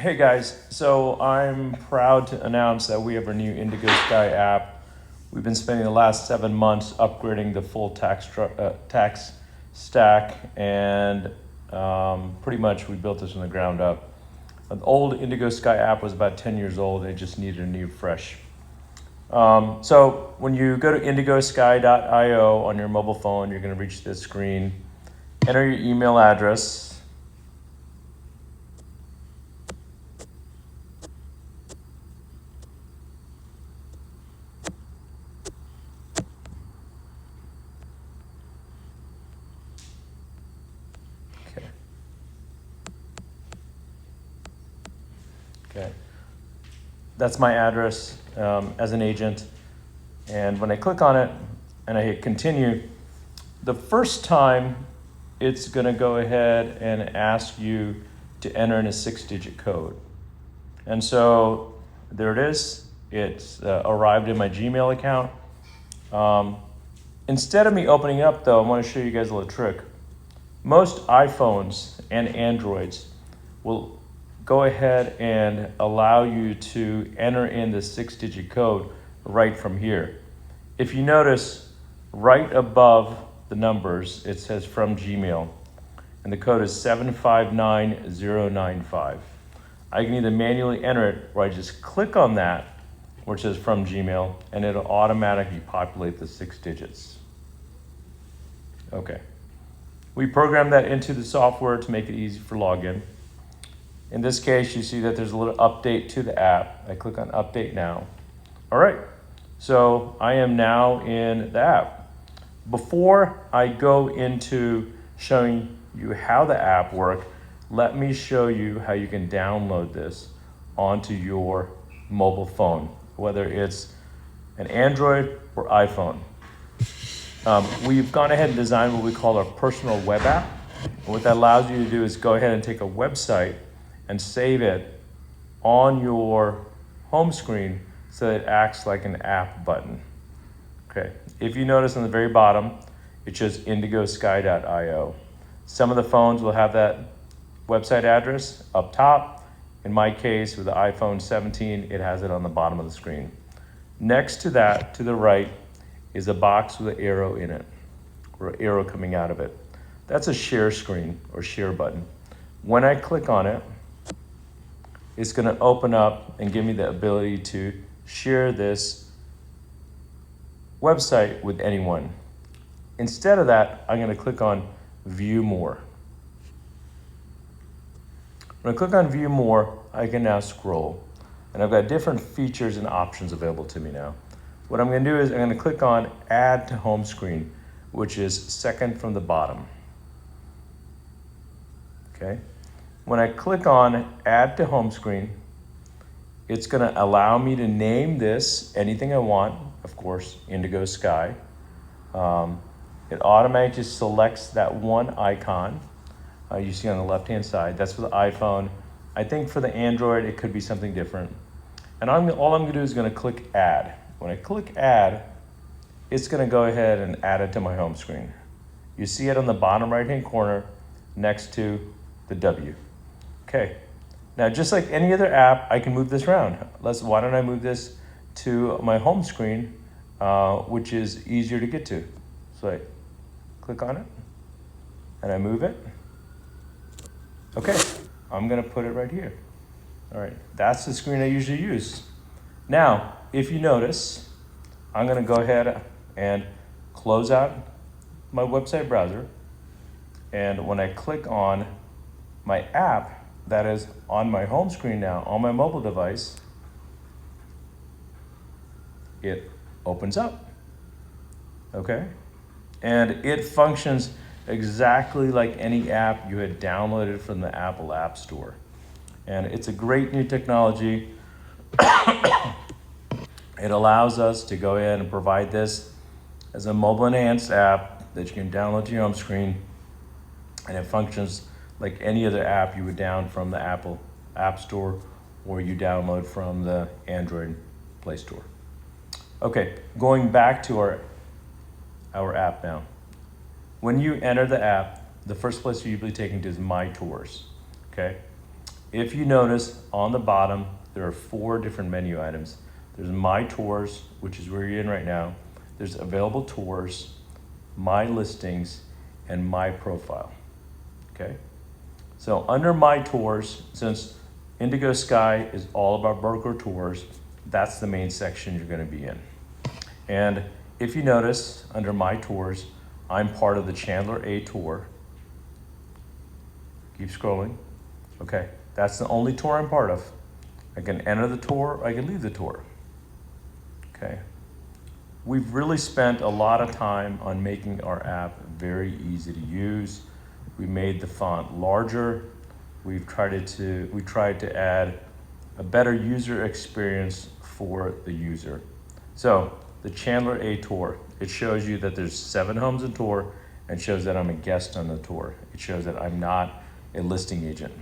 Hey guys, so I'm proud to announce that we have our new Indigo Sky app. We've been spending the last 7 months upgrading the full tax stack, and pretty much we built this from the ground up. The old Indigo Sky app was about 10 years old and it just needed a new fresh. So when you go to indigosky.io on your mobile phone, you're going to reach this screen. Enter your email address. Okay. Okay. That's my address as an agent. And when I click on it and I hit continue, the first time it's going to go ahead and ask you to enter in a 6-digit code. And so there it is. It's arrived in my Gmail account. Instead of me opening it up though, I want to show you guys a little trick. Most iPhones and Androids will go ahead and allow you to enter in the 6-digit code right from here. If you notice, right above the numbers, it says from Gmail, and the code is 759095. I can either manually enter it, or I just click on that, where it says from Gmail, and it'll automatically populate the 6 digits. Okay. We programmed that into the software to make it easy for login. In this case, you see that there's a little update to the app. I click on update now. All right, so I am now in the app. Before I go into showing you how the app works, let me show you how you can download this onto your mobile phone, whether it's an Android or iPhone. We've gone ahead and designed what we call our personal web app. And what that allows you to do is go ahead and take a website and save it on your home screen so that it acts like an app button. Okay, if you notice on the very bottom, it shows indigosky.io. Some of the phones will have that website address up top. In my case, with the iPhone 17, it has it on the bottom of the screen. Next to that, to the right, is a box with an arrow in it, or an arrow coming out of it. That's a share screen or share button. When I click on it, it's going to open up and give me the ability to share this website with anyone. Instead of that, I'm going to click on View More. When I click on View More, I can now scroll. And I've got different features and options available to me now. What I'm going to do is I'm going to click on Add to Home Screen, which is second from the bottom. Okay. When I click on Add to Home Screen, it's going to allow me to name this anything I want, of course, Indigo Sky. It automatically selects that one icon you see on the left-hand side. That's for the iPhone. I think for the Android, it could be something different. And all I'm going to do is going to click Add. When I click Add, it's going to go ahead and add it to my home screen. You see it on the bottom right-hand corner next to the W. Okay, now just like any other app, I can move this around. Why don't I move this to my home screen, which is easier to get to. So I click on it, and I move it. Okay, I'm gonna put it right here. All right, that's the screen I usually use. Now, if you notice, I'm gonna go ahead and close out my website browser. And when I click on my app that is on my home screen now, on my mobile device, it opens up, okay? And it functions exactly like any app you had downloaded from the Apple App Store. And it's a great new technology. It allows us to go ahead and provide this as a mobile enhanced app that you can download to your home screen, and it functions like any other app you would download from the Apple App Store or you download from the Android Play Store. Okay, going back to our app now. When you enter the app, the first place you're usually taken to is My Tours, okay? If you notice on the bottom, there are 4 different menu items. There's My Tours, which is where you're in right now. There's Available Tours, My Listings, and My Profile, okay? So under My Tours, since Indigo Sky is all about broker tours, that's the main section you're gonna be in. And if you notice, under My Tours, I'm part of the Chandler A tour. Keep scrolling. Okay, that's the only tour I'm part of. I can enter the tour, I can leave the tour. Okay. We've really spent a lot of time on making our app very easy to use. We made the font larger. We tried to add a better user experience for the user. So the Chandler A tour, it shows you that there's 7 homes in tour and shows that I'm a guest on the tour. It shows that I'm not a listing agent.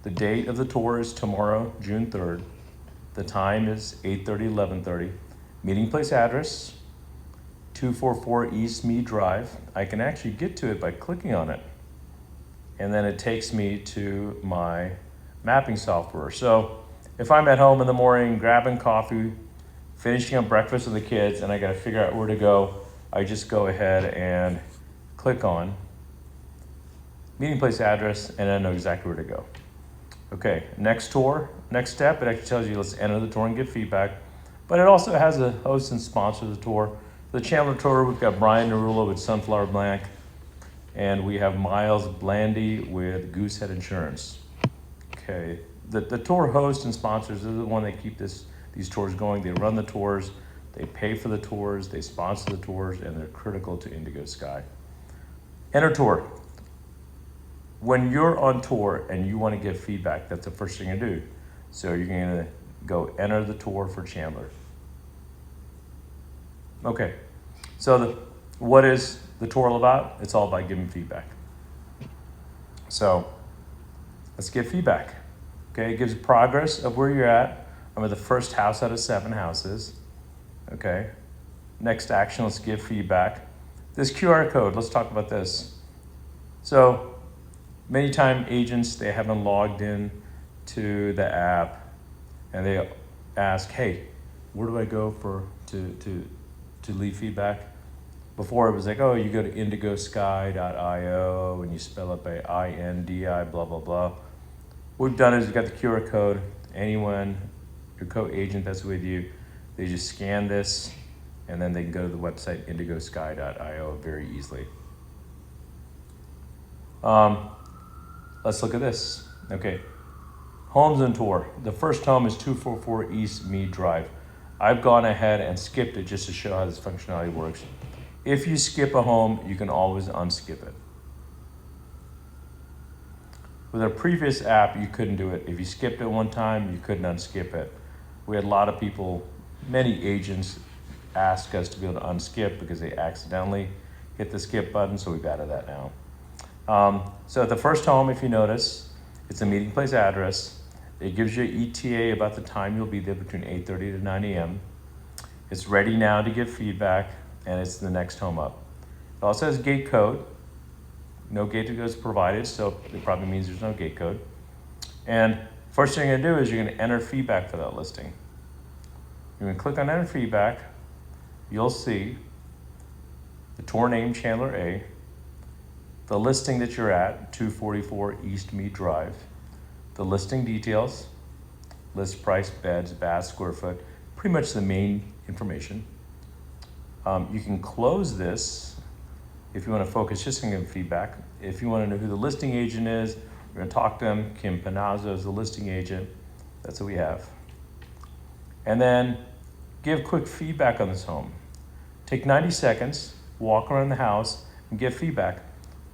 The date of the tour is tomorrow, June 3rd. The time is 8:30, 11:30. Meeting place address, 244 East Mead Drive. I can actually get to it by clicking on it. And then it takes me to my mapping software. So if I'm at home in the morning, grabbing coffee, finishing up breakfast with the kids, and I gotta figure out where to go, I just go ahead and click on meeting place address, and I know exactly where to go. Okay, next tour, next step, it actually tells you let's enter the tour and get feedback. But it also has a host and sponsor of the tour. The Chandler tour, we've got Brian Narula with Sunflower Blank, and we have Miles Blandy with Goosehead Insurance. Okay, the tour host and sponsors are the one that keep these tours going. They run the tours, they pay for the tours, they sponsor the tours, and they're critical to Indigo Sky. Enter tour. When you're on tour and you want to get feedback, that's the first thing you do. So you're going to go enter the tour for Chandler. Okay, so what is the tour all about? It's all about giving feedback. So let's give feedback. Okay, it gives progress of where you're at. I'm at the first house out of 7 houses. Okay, next action, let's give feedback. This QR code, let's talk about this. So many times agents, they haven't logged in to the app and they ask, hey, where do I go to leave feedback? Before it was like, oh, you go to indigosky.io and you spell it by INDI, blah, blah, blah. What we've done is we've got the QR code. Anyone, your co-agent that's with you, they just scan this and then they can go to the website indigosky.io very easily. Let's look at this. Okay, homes and tour. The first home is 244 East Mead Drive. I've gone ahead and skipped it just to show how this functionality works. If you skip a home, you can always unskip it. With our previous app, you couldn't do it. If you skipped it one time, you couldn't unskip it. We had a lot of people, many agents ask us to be able to unskip because they accidentally hit the skip button, so we've added that now. So at the first home, if you notice, it's a meeting place address. It gives you an ETA about the time you'll be there between 8:30 to 9 a.m. It's ready now to give feedback, and it's the next home up. It also has gate code. No gate code is provided, so it probably means there's no gate code. And first thing you're gonna do is you're gonna enter feedback for that listing. You're gonna click on enter feedback. You'll see the tour name, Chandler A, the listing that you're at, 244 East Mead Drive, the listing details, list price, beds, baths, square foot, pretty much the main information. You can close this if you want to focus just on giving feedback. If you want to know who the listing agent is, we're going to talk to them. Kim Panazzo is the listing agent. That's what we have. And then give quick feedback on this home. Take 90 seconds, walk around the house, and give feedback.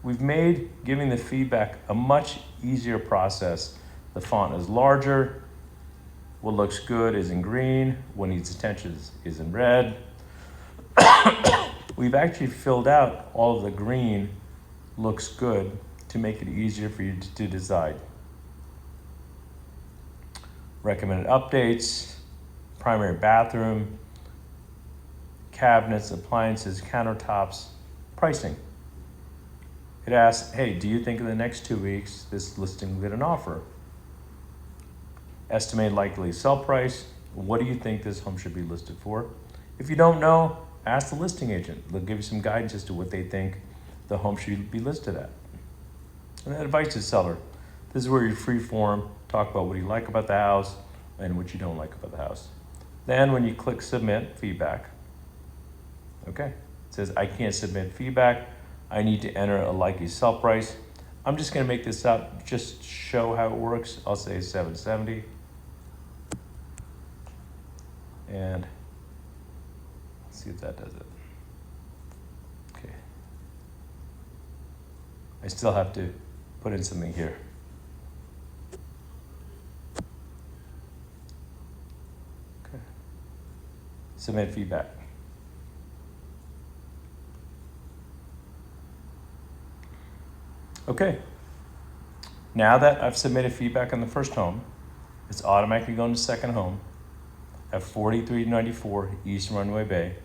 We've made giving the feedback a much easier process. The font is larger. What looks good is in green. What needs attention is in red. We've actually filled out all of the green looks good to make it easier for you to decide. Recommended updates, primary bathroom, cabinets, appliances, countertops, pricing. It asks, hey, do you think in the next 2 weeks this listing will get an offer? estimated likely sell price. What do you think this home should be listed for? If you don't know, ask the listing agent. They'll give you some guidance as to what they think the home should be listed at. And then advice to seller. This is where you're free form, talk about what you like about the house and what you don't like about the house. Then when you click submit feedback, okay, it says I can't submit feedback. I need to enter a likely sell price. I'm just gonna make this up, just show how it works. I'll say 770. And let's see if that does it. Okay. I still have to put in something here. Okay. Submit feedback. Okay. Now that I've submitted feedback on the first home, it's automatically going to second home at 4394 East Runway Bay.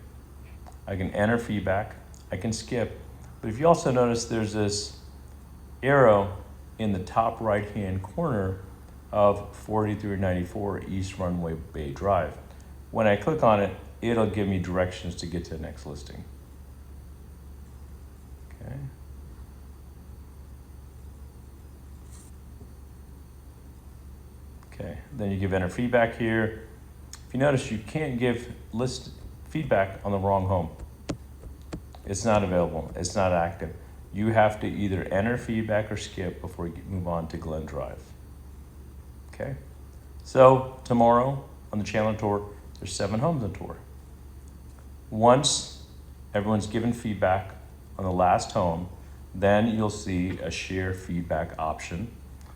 I can enter feedback, I can skip, but if you also notice there's this arrow in the top right-hand corner of 4394 East Runway Bay Drive. When I click on it, it'll give me directions to get to the next listing. Okay. Okay, then you give enter feedback here. If you notice, you can't give list feedback on the wrong home. It's not available, it's not active. You have to either enter feedback or skip before you move on to Glen Drive. Okay, so tomorrow on the Chandler tour, there's 7 homes on tour. Once everyone's given feedback on the last home, then you'll see a share feedback option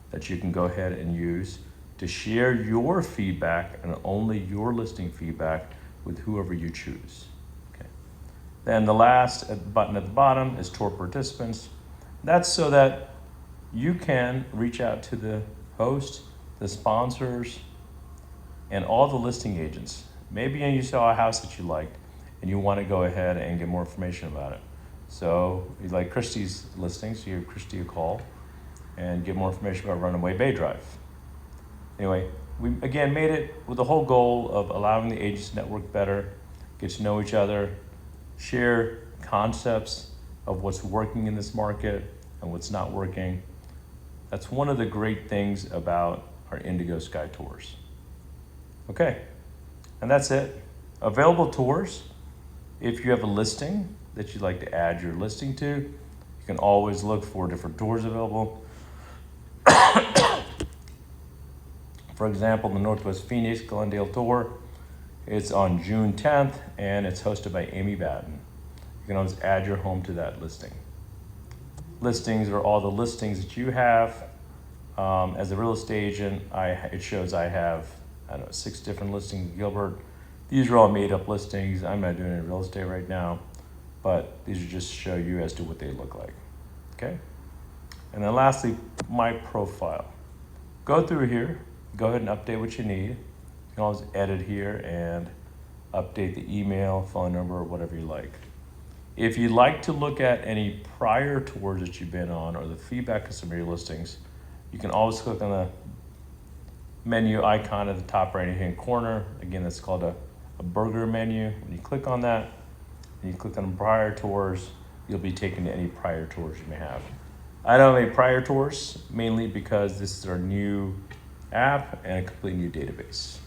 that you can go ahead and use to share your feedback and only your listing feedback with whoever you choose. Okay. Then the last button at the bottom is tour participants. That's so that you can reach out to the host, the sponsors, and all the listing agents. Maybe you saw a house that you liked and you want to go ahead and get more information about it. So you like Christy's listing, so you give Christy a call and get more information about Runaway Bay Drive. Anyway, we again made it with the whole goal of allowing the agents to network better, get to know each other, share concepts of what's working in this market and what's not working. That's one of the great things about our Indigo Sky tours. Okay, and that's it. Available tours. If you have a listing that you'd like to add your listing to, you can always look for different tours available. For example, the Northwest Phoenix Glendale tour, it's on June 10th and it's hosted by Amy Batten. You can always add your home to that listing. Listings are all the listings that you have. As a real estate agent, it shows I have, 6 different listings in Gilbert. These are all made up listings. I'm not doing any real estate right now, but these are just to show you as to what they look like, okay? And then lastly, my profile. Go through here, go ahead and update what you need. You can always edit here and update the email, phone number, or whatever you like. If you'd like to look at any prior tours that you've been on or the feedback of some of your listings, you can always click on the menu icon at the top right-hand corner. Again, that's called a burger menu. When you click on that, and you click on prior tours, you'll be taken to any prior tours you may have. I don't have any prior tours, mainly because this is our new app and a completely new database.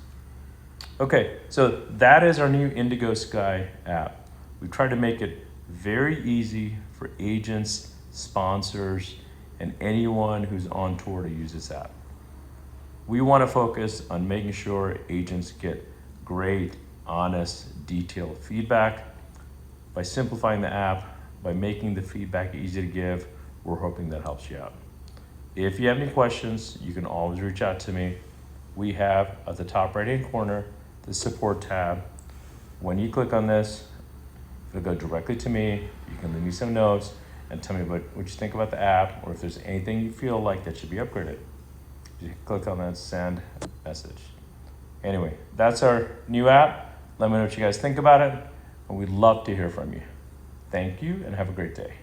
Okay, so that is our new Indigo Sky app. We tried to make it very easy for agents, sponsors, and anyone who's on tour to use this app. We want to focus on making sure agents get great, honest, detailed feedback. By simplifying the app, by making the feedback easy to give, we're hoping that helps you out. If you have any questions, you can always reach out to me. We have at the top right-hand corner, the support tab. When you click on this, it'll go directly to me. You can leave me some notes and tell me what you think about the app, or if there's anything you feel like that should be upgraded. You click on that send message. Anyway, that's our new app. Let me know what you guys think about it, and we'd love to hear from you. Thank you, and have a great day.